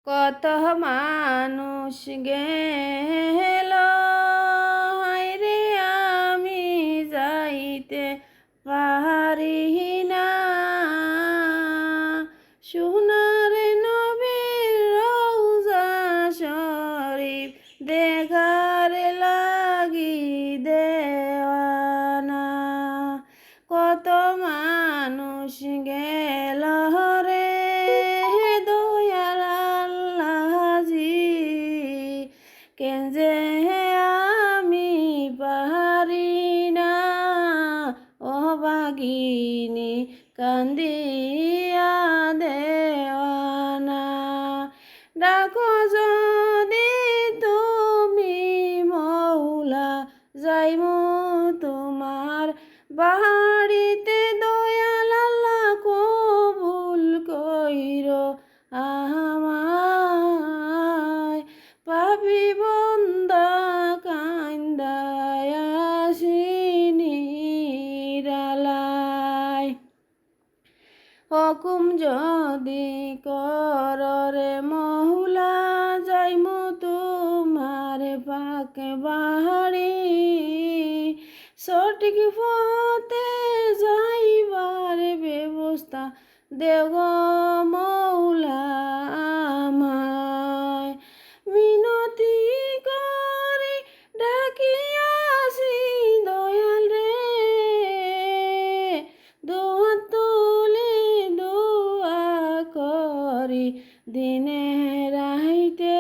কত মানুষ গেল রে, আমি যাইতে পারি না। সোনার নবীর রওজা শরীফ দেখার লাগি দেওয়ানা। কত মানুষ গেল রে দয়াল আল্লাহজি, কেন যে আমি পারি না ও বাগিনী কান্দিয়া দেওয়ানা। ডাকো যদি তুমি মৌলা, যাইমু তোমার বাড়িতে দয়াল আল্লাহ কবুল কইরো আমায়। পাপী বন্দা কান্দায় আসিনি রালায়, হুকুম যদি কররে মৌলা, যাইমু তোমার পাক বাড়ি। সঠিক পথে যাইবার ব্যবস্থা দেও গো মৌলা আমায়। মিনতি করি ডাকিয়াছি দয়াল রে, দুহাত তুলি দোয়া করি দিনে রাইতে।